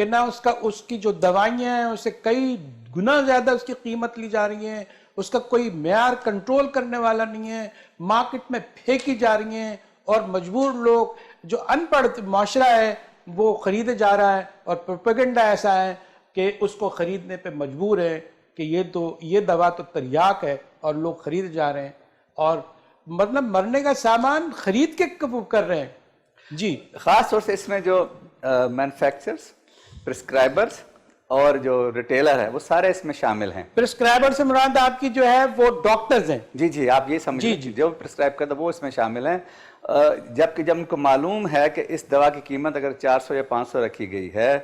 کہ نہ اس کی جو دوائیاں ہیں اسے کئی گنا زیادہ اس کی قیمت لی جا رہی ہیں، اس کا کوئی معیار کنٹرول کرنے والا نہیں ہے، مارکیٹ میں پھینکی جا رہی ہیں، اور مجبور لوگ جو ان پڑھ معاشرہ ہے وہ خریدے جا رہا ہے، اور پروپیگنڈا ایسا ہے کہ اس کو خریدنے پہ مجبور ہے کہ یہ دوا تو تریاک ہے، اور لوگ خرید جا رہے ہیں، اور مطلب مرنے کا سامان خرید کے کر رہے ہیں۔ جی خاص طور سے اس میں جو مینوفیکچررز، پرسکرائبرز اور جو ریٹیلر ہے وہ سارے اس میں شامل ہیں۔ پرسکرائبر سے مراد آپ کی جو ہے وہ ڈاکٹرز ہیں۔ جی آپ یہ سمجھیں جو پرسکرائب کرتا وہ اس میں شامل ہیں، جبکہ جب ان کو معلوم ہے کہ اس دوا کی قیمت اگر 400 یا 500 رکھی گئی ہے،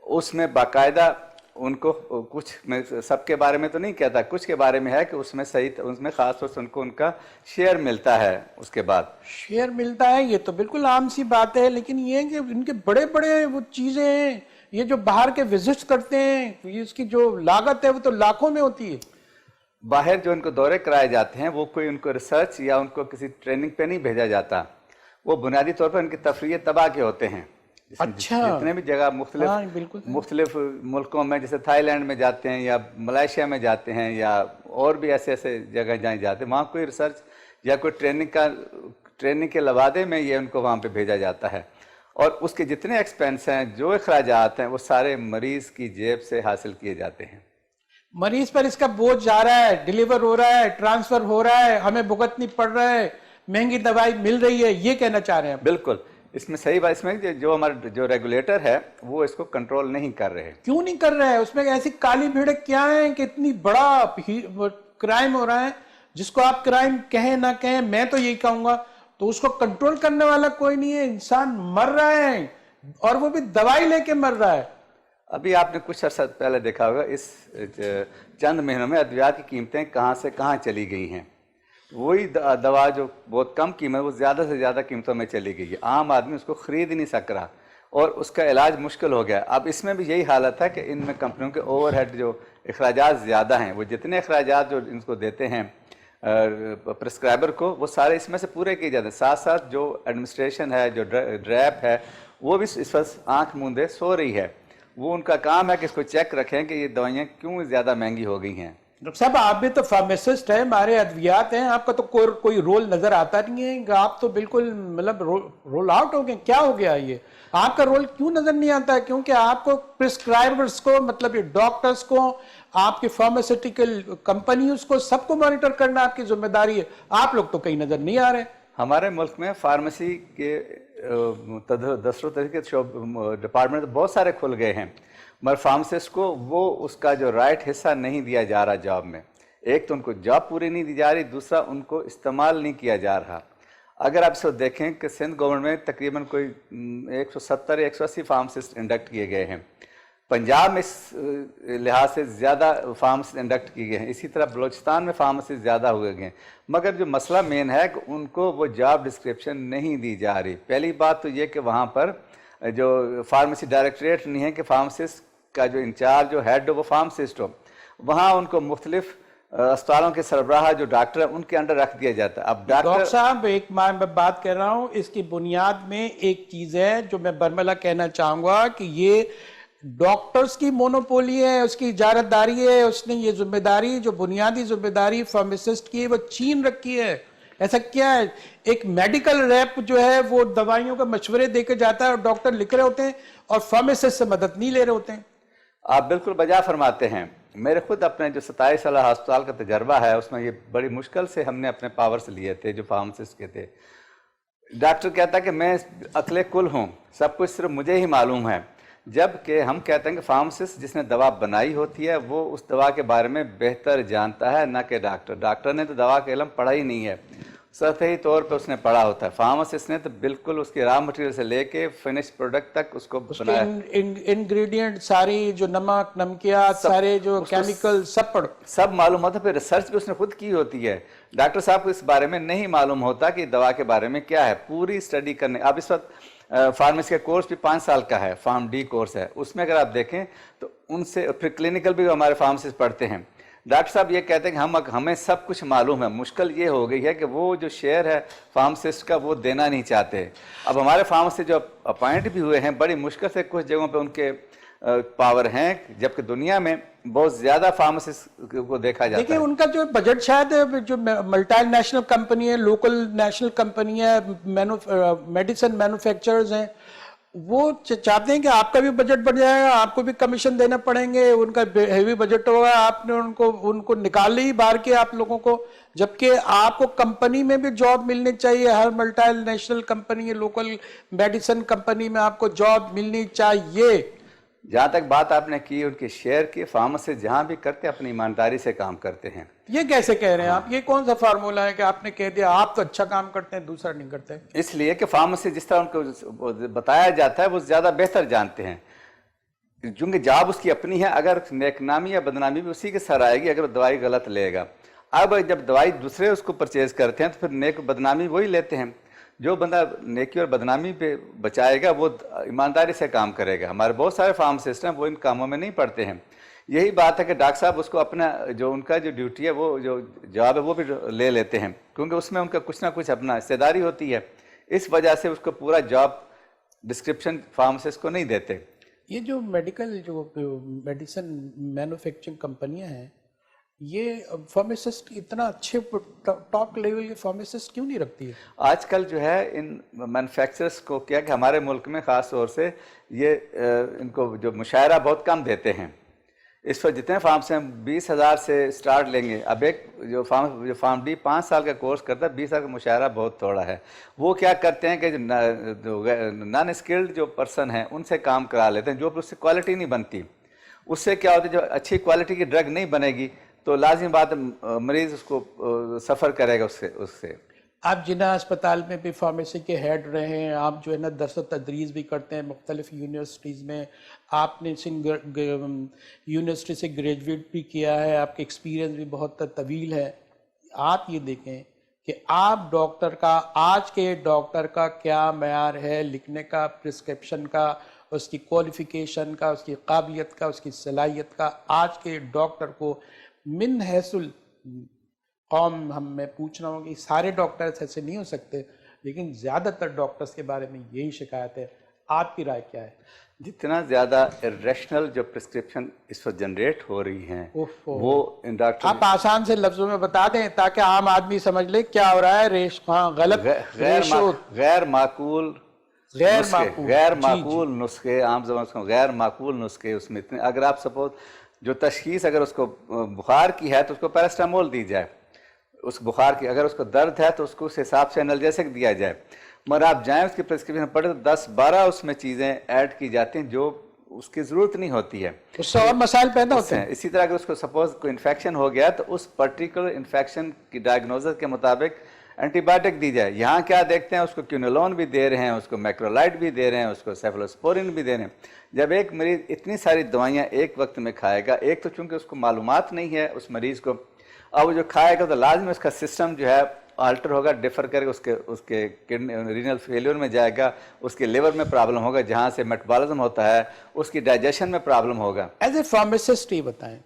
اس میں باقاعدہ ان کو کچھ، میں سب کے بارے میں تو نہیں کہتا، کچھ کے بارے میں ہے کہ اس میں اس میں خاص طور سے ان کو ان کا شیئر ملتا ہے، اس کے بعد شیئر ملتا ہے، یہ تو بالکل عام سی بات ہے، لیکن یہ کہ ان کے بڑے بڑے وہ چیزیں ہیں، یہ جو باہر کے وزٹس کرتے ہیں، اس کی جو لاگت ہے وہ تو لاکھوں میں ہوتی ہے۔ باہر جو ان کو دورے کرائے جاتے ہیں وہ کوئی ان کو ریسرچ یا ان کو کسی ٹریننگ پہ نہیں بھیجا جاتا، وہ بنیادی طور پر ان کی تفریح تباہ کے ہوتے ہیں۔ اچھا، جتنے بھی جگہ مختلف ملکوں میں، جیسے تھائی لینڈ میں جاتے ہیں یا ملائیشیا میں جاتے ہیں یا اور بھی ایسے جگہ جہاں جاتے ہیں، وہاں کوئی ریسرچ یا کوئی ٹریننگ کے لوادے میں یہ ان کو وہاں پہ بھیجا جاتا ہے، اور اس کے جتنے ایکسپینس ہیں، جو اخراجات ہیں، وہ سارے مریض کی جیب سے حاصل کیے جاتے ہیں۔ مریض پر اس کا بوجھ جا رہا ہے، ڈیلیور ہو رہا ہے، ٹرانسفر ہو رہا ہے، ہمیں بھگتنی پڑ رہا ہے، مہنگی دوائی مل رہی ہے، یہ کہنا چاہ رہے ہیں؟ بالکل، اس میں صحیح بات، اس میں جو ہمارا جو ریگولیٹر ہے وہ اس کو کنٹرول نہیں کر رہے۔ کیوں نہیں کر رہے ہیں؟ اس میں ایسی کالی بھیڑیں کیا ہیں کہ اتنی بڑا کرائم ہو رہا ہے، جس کو آپ کرائم کہیں نہ کہیں، میں تو یہی کہوں گا، تو اس کو کنٹرول کرنے والا کوئی نہیں ہے، انسان مر رہا ہے، اور وہ بھی دوائی لے کے مر رہا ہے۔ ابھی آپ نے کچھ عرصہ پہلے دیکھا ہوگا، اس چند مہینوں میں ادویات کی قیمتیں کہاں سے کہاں چلی گئی ہیں۔ وہی دوا جو بہت کم قیمت، وہ زیادہ سے زیادہ قیمتوں میں چلی گئی ہے، عام آدمی اس کو خرید ہی نہیں سک رہا، اور اس کا علاج مشکل ہو گیا۔ اب اس میں بھی یہی حالت ہے کہ ان میں کمپنیوں کے اوور ہیڈ جو اخراجات زیادہ ہیں، وہ جتنے اخراجات جو ان کو دیتے ہیں پرسکرائبر کو، وہ سارے اس میں سے پورے کیے جاتے ہیں، ساتھ ساتھ جو ایڈمنسٹریشن ہے، جو ڈریپ ہے، وہ بھی اس وقت آنکھ موندے سو رہی ہے۔ وہ ان کا کام ہے کہ اس کو چیک رکھیں کہ یہ دوائیاں کیوں زیادہ مہنگی ہو گئی ہیں۔ ڈاکٹر صاحب، آپ بھی تو فارمیسسٹ ہیں، ہمارے ادویات ہیں، آپ کا تو کوئی رول نظر آتا نہیں ہے کہ آپ تو بالکل مطلب رول آؤٹ ہو گئے، کیا ہو گیا یہ؟ آپ کا رول کیوں نظر نہیں آتا ہے؟ کیونکہ آپ کو پرسکرائبرز کو، مطلب یہ ڈاکٹرز کو، آپ کی فارماسیوٹیکل کمپنیز کو، سب کو مانیٹر کرنا آپ کی ذمہ داری ہے، آپ لوگ تو کہیں نظر نہیں آ رہے۔ ہمارے ملک میں فارمیسی کے دفتر طریقے ڈپارٹمنٹ بہت سارے کھل گئے ہیں، مگر فارماسسٹ کو وہ اس کا جو رائٹ حصہ نہیں دیا جا رہا جاب میں۔ ایک تو ان کو جاب پوری نہیں دی جا رہی، دوسرا ان کو استعمال نہیں کیا جا رہا۔ اگر آپ اس کو دیکھیں کہ سندھ گورنمنٹ میں تقریباً کوئی 170 یا 180 فارماسسٹ انڈکٹ کیے گئے ہیں، پنجاب میں اس لحاظ سے زیادہ فارماسسٹ انڈکٹ کیے گئے ہیں، اسی طرح بلوچستان میں فارماسسٹ زیادہ ہوئے گئے ہیں، مگر جو مسئلہ مین ہے کہ ان کو وہ جاب ڈسکرپشن نہیں دی جا رہی۔ پہلی بات تو یہ کہ وہاں پر جو فارمیسی ڈائریکٹریٹ نہیں ہے کہ فارماسسٹ کا جو انچارج جو ہیڈ ہو وہ فارماسسٹ ہو، وہاں ان کو مختلف اسپتالوں کے سربراہ جو ڈاکٹر ہیں ان کے انڈر رکھ دیا جاتا ہے۔ اب ڈاکٹر صاحب، ایک میں بات کر رہا ہوں، اس کی بنیاد میں ایک چیز ہے جو میں برملا کہنا چاہوں گا کہ یہ ڈاکٹرز کی مونوپولی ہے، اس کی اجارت داری ہے، اس نے یہ ذمہ داری، جو بنیادی ذمہ داری فارماسسٹ کی ہے، وہ چھین رکھی ہے۔ ایسا کیا ہے؟ ایک میڈیکل ریپ جو ہے وہ دوائیوں کا مشورے دے کے جاتا ہے، اور ڈاکٹر لکھ رہے ہوتے ہیں، اور فارماسسٹ سے مدد نہیں لے رہے ہوتے ہیں۔ آپ بالکل بجا فرماتے ہیں۔ میرے خود اپنے جو 27 سالہ ہسپتال کا تجربہ ہے، اس میں یہ بڑی مشکل سے ہم نے اپنے پاورز لیے تھے جو فارماسسٹ کے تھے۔ ڈاکٹر کہتا کہ میں عقل کل ہوں، سب کچھ صرف مجھے ہی معلوم ہے، جبکہ ہم کہتے ہیں کہ فارماسسٹ جس نے دوا بنائی ہوتی ہے وہ اس دوا کے بارے میں بہتر جانتا ہے، نہ کہ ڈاکٹر۔ ڈاکٹر نے تو دوا کا علم پڑھا ہی نہیں ہے، سطحی طور پہ اس نے پڑھا ہوتا ہے۔ فارماسسٹ نے تو بالکل اس کی را مٹیریل سے لے کے فنش پروڈکٹ تک اس کو بنایا، انگریڈینٹ ساری، جو نمک، نمکیات، سارے جو کیمیکل، سب معلوم ہوتا ہے۔ پھر ریسرچ بھی اس نے خود کی ہوتی ہے۔ ڈاکٹر صاحب کو اس بارے میں نہیں معلوم ہوتا کہ دوا کے بارے میں کیا ہے، پوری اسٹڈی کرنے۔ اب اس وقت فارمیسی کا کورس بھی 5 سال کا ہے، فارم ڈی کورس ہے، اس میں اگر آپ دیکھیں تو ان سے پھر کلینکل بھی ہمارے فارماسسٹ پڑھتے ہیں، ڈاکٹر صاحب یہ کہتے ہیں کہ ہمیں سب کچھ معلوم ہے، مشکل یہ ہو گئی ہے کہ وہ جو شیئر ہے فارماسسٹ کا وہ دینا نہیں چاہتے۔ اب ہمارے فارماسسٹ جو اپوائنٹ بھی ہوئے ہیں بڑی مشکل سے کچھ جگہوں پہ ان کے پاور ہیں، جبکہ دنیا میں بہت زیادہ فارماسسٹ کو دیکھا جاتا ہے۔ دیکھیں ان کا جو بجٹ شاید جو ملٹی نیشنل کمپنی ہے، لوکل نیشنل کمپنی ہے، میڈیسن مینوفیکچررز ہیں، وہ چاہتے ہیں کہ آپ کا بھی بجٹ بڑھ جائے گا، آپ کو بھی کمیشن دینا پڑیں گے، ان کا ہیوی بجٹ ہوگا، آپ نے ان کو نکال لی باہر کے آپ لوگوں کو، جبکہ آپ کو کمپنی میں بھی جاب ملنی چاہیے، ہر multinational company, local medicine company میں آپ کو جاب ملنی چاہیے۔ جہاں تک بات آپ نے کی ان کے شیئر کی، فارماسسٹ جہاں بھی کرتے اپنی ایمانداری سے کام کرتے ہیں۔ یہ کیسے کہہ رہے ہیں آپ؟ یہ کون سا فارمولا ہے کہ آپ نے کہہ دیا آپ تو اچھا کام کرتے ہیں دوسرا نہیں کرتے؟ اس لیے کہ فارماسسٹ جس طرح ان کو بتایا جاتا ہے وہ زیادہ بہتر جانتے ہیں، چونکہ جاب اس کی اپنی ہے، اگر نیک نامی یا بدنامی بھی اسی کے سر آئے گی اگر دوائی غلط لے گا۔ اب جب دوائی دوسرے اس کو پرچیز کرتے ہیں تو پھر نیک بدنامی وہی لیتے ہیں۔ جو بندہ نیکی اور بدنامی پہ بچائے گا وہ ایمانداری سے کام کرے گا۔ ہمارے بہت سارے فارماسسٹ ہیں وہ ان کاموں میں نہیں پڑتے ہیں۔ یہی بات ہے کہ ڈاکٹر صاحب اس کو اپنا جو ان کا جو ڈیوٹی ہے وہ جو جاب ہے وہ بھی لے لیتے ہیں، کیونکہ اس میں ان کا کچھ نہ کچھ اپنا حصہ داری ہوتی ہے، اس وجہ سے اس کو پورا جاب ڈسکرپشن فارماسسٹ کو نہیں دیتے۔ یہ جو میڈیسن مینوفیکچرنگ کمپنیاں ہیں، یہ فارماسسٹ اتنا اچھے ٹاپ لیول کے فارماسسٹ کیوں نہیں رکھتی ہے؟ آج کل جو ہے ان مینوفیکچررس کو کیا کہ ہمارے ملک میں خاص طور سے یہ ان کو جو مشاہرہ بہت کم دیتے ہیں۔ اس وقت جتنے فارمس ہیں 20,000 سے سٹارٹ لیں گے۔ اب ایک جو فارم ڈی 5 سال کا کورس کرتا ہے، 20 سال کا مشاہرہ بہت تھوڑا ہے۔ وہ کیا کرتے ہیں کہ جو نان اسکلڈ جو پرسن ہیں ان سے کام کرا لیتے ہیں، جو اس سے کوالٹی نہیں بنتی۔ اس سے کیا ہوتا ہے، جو اچھی کوالٹی کی ڈرگ نہیں بنے گی تو لازم بات مریض اس کو سفر کرے گا اس سے۔ آپ جناح اسپتال میں بھی فارمیسی کے ہیڈ رہے ہیں، آپ جو ہے نا درس و تدریس بھی کرتے ہیں مختلف یونیورسٹیز میں، آپ نے یونیورسٹی سے گریجویٹ بھی کیا ہے، آپ کا ایکسپیرینس بھی بہت طویل ہے۔ آپ یہ دیکھیں کہ آپ ڈاکٹر کا، آج کے ڈاکٹر کا کیا معیار ہے لکھنے کا، پرسکرپشن کا، اس کی کوالیفیکیشن کا، اس کی قابلیت کا، اس کی صلاحیت کا۔ آج کے ڈاکٹر کو من حیث قوم میں پوچھ رہا ہوں کہ سارے ڈاکٹرز ایسے نہیں ہو سکتے، لیکن زیادہ تر ڈاکٹرز کے بارے میں یہی شکایت ہے۔ آپ کی رائے کیا ہے؟ جتنا زیادہ ریشنل جو پرسکرپشن اس وقت جنریٹ ہو رہی ہیں وہ ان ڈاکٹر، آپ آسان سے لفظوں میں بتا دیں تاکہ عام آدمی سمجھ لے کیا ہو رہا ہے۔ غلط غیر معقول نسخے، عام زبان سے غیر معقول نسخے اس میں اتنے۔ اگر آپ سپوز جو تشخیص اگر اس کو بخار کی ہے تو اس کو پیراسٹامول دی جائے، اس بخار کی اگر اس کو درد ہے تو اس کو اس حساب سے انالجیسک دیا جائے، مگر آپ جائیں اس کی پرسکرپشن پڑھیں تو 10-12 اس میں چیزیں ایڈ کی جاتی ہیں جو اس کی ضرورت نہیں ہوتی ہے، اس سے اور مسائل پیدا ہوتے ہیں۔ اسی طرح اگر اس کو سپوز کوئی انفیکشن ہو گیا تو اس پرٹیکولر انفیکشن کی ڈائگنوزس کے مطابق اینٹی بائیوٹک دی جائے۔ یہاں کیا دیکھتے ہیں، اس کو کیونولون بھی دے رہے ہیں، اس کو میکرولائڈ بھی دے رہے ہیں، اس کو سیفلوسپورین بھی دے رہے ہیں۔ جب ایک مریض اتنی ساری دوائیاں ایک وقت میں کھائے گا، ایک تو چونکہ اس کو معلومات نہیں ہے اس مریض کو، اب وہ جو کھائے گا تو لازم اس کا سسٹم جو ہے آلٹر ہوگا، ڈفر کرے گا، اس کے رینل فیلیور میں جائے گا، اس کے لیور میں پرابلم ہوگا، جہاں سے میٹابولزم ہوتا ہے اس کی ڈائجیشن میں پرابلم ہوگا۔ ایز اے فارماسسٹ یہ بتائیں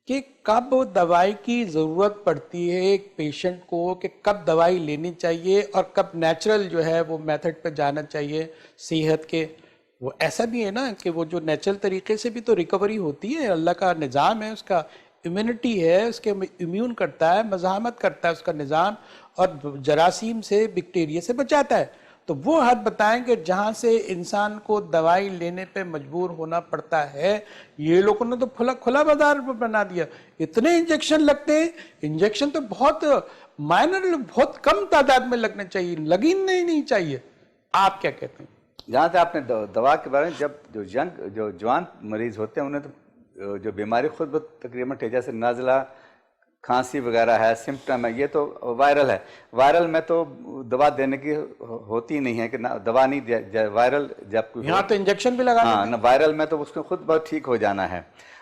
کہ کب دوائی کی ضرورت پڑتی ہے ایک پیشنٹ کو، کہ کب دوائی لینی چاہیے اور کب نیچرل جو ہے وہ میتھڈ پہ جانا چاہیے صحت کے؟ وہ ایسا بھی ہے نا کہ وہ جو نیچرل طریقے سے بھی تو ریکوری ہوتی ہے، اللہ کا نظام ہے، اس کا امیونٹی ہے، اس کے امیون کرتا ہے، مزاحمت کرتا ہے اس کا نظام، اور جراثیم سے، بیکٹیریا سے بچاتا ہے۔ تو وہ حد بتائیں کہ جہاں سے انسان کو دوائی لینے پہ مجبور ہونا پڑتا ہے۔ یہ لوگوں نے تو کھلا بازار بنا دیا، اتنے انجیکشن لگتے ہیں۔ انجیکشن تو بہت مائنر، بہت کم تعداد میں لگنے چاہیے، لگنے نہیں چاہیے۔ آپ کیا کہتے ہیں؟ جہاں سے آپ نے دوا کے بارے میں، جب جو جوان مریض ہوتے ہیں انہیں تو جو بیماری خود بہت تقریباً جیسے نازلہ، کھانسی وغیرہ ہے، سمپٹم ہے، یہ تو وائرل ہے۔ وائرل میں تو دوا دینے کی ہوتی نہیں ہے کہ دوا نہیں دیا جائے، وائرل جب کوئی یہاں تو انجیکشن بھی لگا، ہاں، وائرل میں تو اس کو خود بہت ٹھیک ہو جانا ہے۔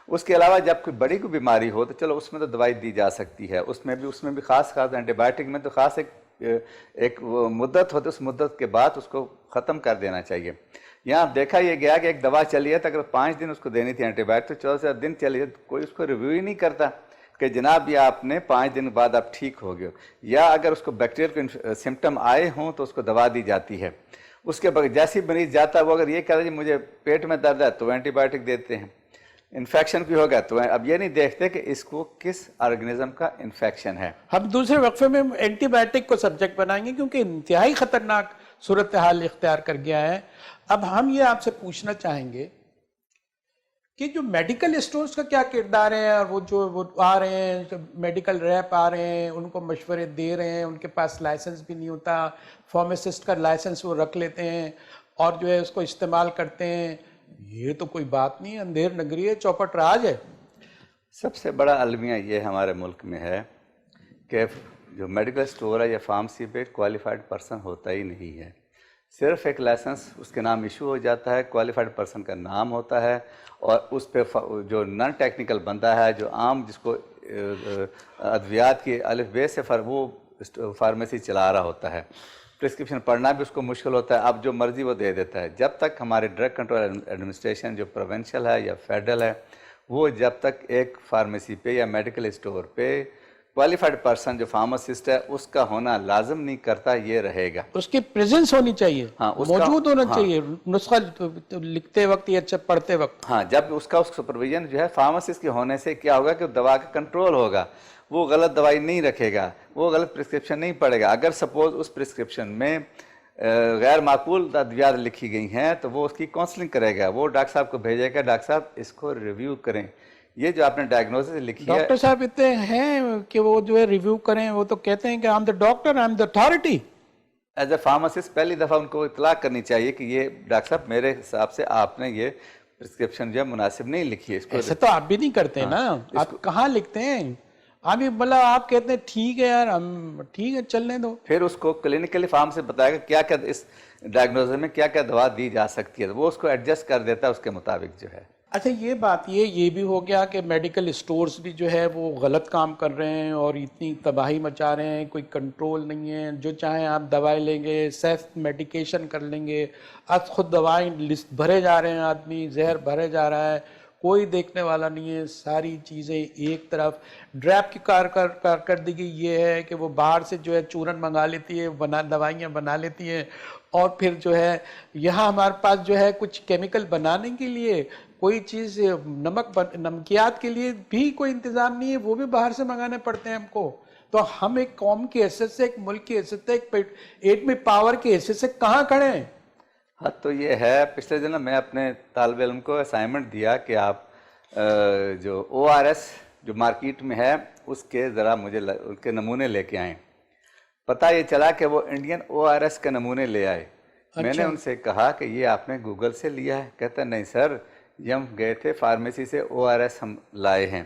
اس کے علاوہ جب کوئی بڑی کوئی بیماری ہو تو چلو اس میں تو دوائی دی جا سکتی ہے، اس میں بھی خاص اینٹی بائیوٹک میں تو خاص ایک مدت ہوتی ہے، اس مدت کے بعد اس کو ختم کر دینا چاہیے۔ یہاں دیکھا یہ گیا کہ ایک دوا چلی ہے تو اگر 5 دن اس کو دینی تھی اینٹی بائیوٹک، تو 14 دن چلی ہے، کوئی اس کو ریویو ہی نہیں کرتا کہ جناب یہ آپ نے 5 دن بعد آپ ٹھیک ہو گئے ہو، یا اگر اس کو بیکٹیریل کو سمٹم آئے ہوں تو اس کو دوا دی جاتی ہے. اس کے بعد جیسی مریض جاتا ہے وہ اگر یہ کہہ رہا ہے مجھے پیٹ میں درد ہے تو اینٹی بائیوٹک دیتے ہیں، انفیکشن بھی ہوگا تو اب یہ نہیں دیکھتے کہ اس کو کس آرگنزم کا انفیکشن ہے. ہم دوسرے وقفے میں اینٹی بائیوٹک کو سبجیکٹ بنائیں گے کیونکہ انتہائی خطرناک صورتحال اختیار کر گیا ہے. اب ہم یہ آپ سے پوچھنا چاہیں گے کہ جو میڈیکل اسٹورز کا کیا کردار ہے، اور وہ آ رہے ہیں میڈیکل ریپ آ رہے ہیں، ان کو مشورے دے رہے ہیں، ان کے پاس لائسنس بھی نہیں ہوتا، فارماسسٹ کا لائسنس وہ رکھ لیتے ہیں اور جو ہے اس کو استعمال کرتے ہیں. یہ تو کوئی بات نہیں، اندھیر نگری ہے، چوپٹ راج ہے. سب سے بڑا المیہ یہ ہمارے ملک میں ہے کہ جو میڈیکل اسٹور ہے یا فارمیسی پہ کوالیفائڈ پرسن ہوتا ہی نہیں ہے. صرف ایک لائسنس اس کے نام ایشو ہو جاتا ہے، کوالیفائڈ پرسن کا نام ہوتا ہے، اور اس پہ جو نان ٹیکنیکل بندہ ہے، جو عام جس کو ادویات کی الف بے سے وہ فارمیسی چلا رہا ہوتا ہے، پرسکرپشن پڑھنا بھی اس کو مشکل ہوتا ہے، اب جو مرضی وہ دے دیتا ہے. جب تک ہمارے ڈرگ کنٹرول ایڈمنسٹریشن جو پروونشل ہے یا فیڈرل ہے، وہ جب تک ایک فارمیسی پہ یا میڈیکل اسٹور پہ کوالیفائڈ پرسن جو فارماسسٹ ہے اس کا ہونا لازم نہیں کرتا، یہ رہے گا. اس کی پریزنس ہونی چاہیے، موجود ہونا چاہیے نسخہ لکھتے وقت یا پڑھتے وقت. ہاں، جب اس کا سپرویژن جو ہے فارماسسٹ کے ہونے سے کیا ہوگا کہ دوا کا کنٹرول ہوگا، وہ غلط دوائی نہیں رکھے گا، وہ غلط پرسکرپشن نہیں پڑے گا. اگر سپوز اس پرسکرپشن میں غیر معقول ادویات لکھی گئی ہیں تو وہ اس کی کاؤنسلنگ کرے گا، وہ ڈاکٹر صاحب کو بھیجے گا، ڈاکٹر صاحب اس کو ریویو کریں. یہ جو آپ نے ڈائگنوسس لکھی ہے، ڈاکٹر صاحب اتنے ہیں کہ وہ جو ہے ریویو کریں، وہ تو کہتے ہیں کہ I am the doctor, I am the authority. As a pharmacist پہلی دفعہ ان کو اطلاع کرنی چاہیے کہ یہ ڈاکٹر صاحب میرے حساب سے آپ نے یہ پرسکرپشن جو ہے مناسب نہیں لکھی ہے. اس کو ایسے تو آپ بھی نہیں کرتے نا، آپ کہاں لکھتے ہیں؟ ابھی بلا آپ کہتے ہیں ٹھیک ہے یار، ہم ٹھیک ہے چلنے دو. پھر اس کو کلینکلی فارم سے بتائے گا کیا کیا اس ڈائگنوزس میں کیا کیا دوا دی جا سکتی ہے، وہ اس کو ایڈجسٹ کر دیتا ہے اس کے مطابق جو ہے. اچھا یہ بات یہ بھی ہو گیا کہ میڈیکل اسٹورز بھی جو ہے وہ غلط کام کر رہے ہیں اور اتنی تباہی مچا رہے ہیں، کوئی کنٹرول نہیں ہے. جو چاہیں آپ دوائی لیں گے، سیلف میڈیکیشن کر لیں گے، آج خود دوائیں لسٹ بھرے جا رہے ہیں، آدمی زہر بھرے جا رہا ہے، کوئی دیکھنے والا نہیں ہے. ساری چیزیں ایک طرف. ڈریپ کی کارکردگی یہ ہے کہ وہ باہر سے جو ہے چورن منگا لیتی ہے، دوائیاں بنا لیتی ہیں، اور پھر جو ہے یہاں ہمارے پاس جو ہے کچھ کیمیکل بنانے کے لیے کوئی چیز، نمکیات کے لیے بھی کوئی انتظام نہیں ہے، وہ بھی باہر سے منگانے پڑتے ہیں ہم کو. تو ہم ایک قوم کی حیثیت سے، ایک ملک کی حیثیت سے، ایک ایٹمی پاور کی حیثیت سے کہاں کھڑے ہیں؟ ہاں تو یہ ہے، پچھلے دن میں اپنے طالب علم کو اسائنمنٹ دیا کہ آپ جو او آر ایس جو مارکیٹ میں ہے اس کے ذرا مجھے ان کے نمونے لے کے آئیں. پتہ یہ چلا کہ وہ انڈین او آر ایس کے نمونے لے آئے. میں نے ان سے کہا کہ یہ آپ نے گوگل سے لیا ہے؟ کہتا نہیں سر، یہ ہم گئے تھے فارمیسی سے او آر ایس ہم لائے ہیں.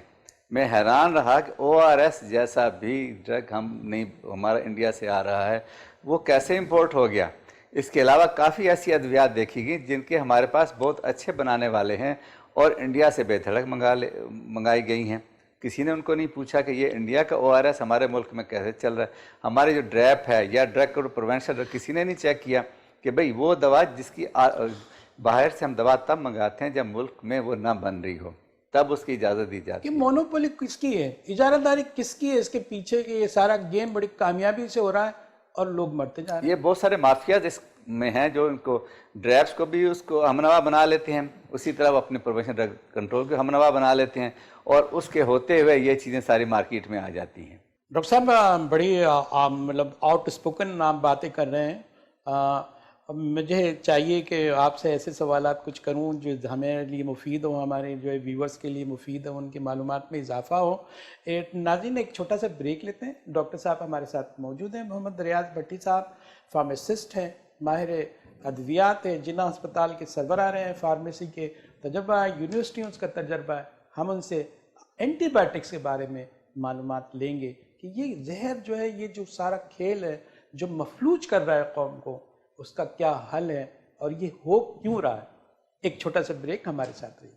میں حیران رہا کہ او آر ایس جیسا بھی ڈرگ ہم نہیں، ہمارا انڈیا سے آ رہا ہے، وہ کیسے امپورٹ ہو گیا. اس کے علاوہ کافی ایسی ادویات دیکھی گئی جن کے ہمارے پاس بہت اچھے بنانے والے ہیں اور انڈیا سے بے دھڑک منگائی گئی ہیں. کسی نے ان کو نہیں پوچھا کہ یہ انڈیا کا او آر ایس ہمارے ملک میں کیسے چل رہا ہے. ہمارے جو ڈریپ ہے یا ڈرگ پروینشن، کسی نے نہیں چیک کیا کہ بھئی وہ دوا جس کی باہر سے ہم دوا تب منگاتے ہیں جب ملک میں وہ نہ بن رہی ہو، تب اس کی اجازت دی جاتی ہے. مونوپولی کس کی ہے، اجارہ داری کس کی ہے، اس کے پیچھے کہ یہ سارا گیم بڑی کامیابی سے ہو رہا ہے اور لوگ مرتے جا رہے ہیں. یہ بہت سارے مافیاز اس میں ہیں جو ان کو ڈریپس کو بھی اس کو ہم نوا بنا لیتے ہیں، اسی طرح وہ اپنے پروفیشن ڈرگ کنٹرول کو ہم نوا بنا لیتے ہیں، اور اس کے ہوتے ہوئے یہ چیزیں ساری مارکیٹ میں آ جاتی ہیں. ڈاکٹر صاحب بڑی مطلب آؤٹ اسپوکن آپ باتیں کر رہے ہیں. مجھے چاہیے کہ آپ سے ایسے سوالات کچھ کروں جو ہمارے لیے مفید ہوں، ہمارے جو ہے ویورز کے لیے مفید ہوں، ان کی معلومات میں اضافہ ہو. ناظرین ایک چھوٹا سا بریک لیتے ہیں. ڈاکٹر صاحب ہمارے ساتھ موجود ہیں. محمد ریاض بھٹی صاحب فارماسسٹ ہیں، ماہر ادویات ہیں، جناح ہسپتال کے سربراہ رہے ہیں، فارمیسی کے تجربہ ہے، یونیورسٹیوں کا تجربہ ہے. ہم ان سے اینٹی بائیوٹکس کے بارے میں معلومات لیں گے کہ یہ زہر جو ہے، یہ جو سارا کھیل ہے جو مفلوج کر رہا ہے قوم کو، اس کا کیا حل ہے اور یہ ہو کیوں رہا ہے. ایک چھوٹا سا بریک، ہمارے ساتھ رہیے.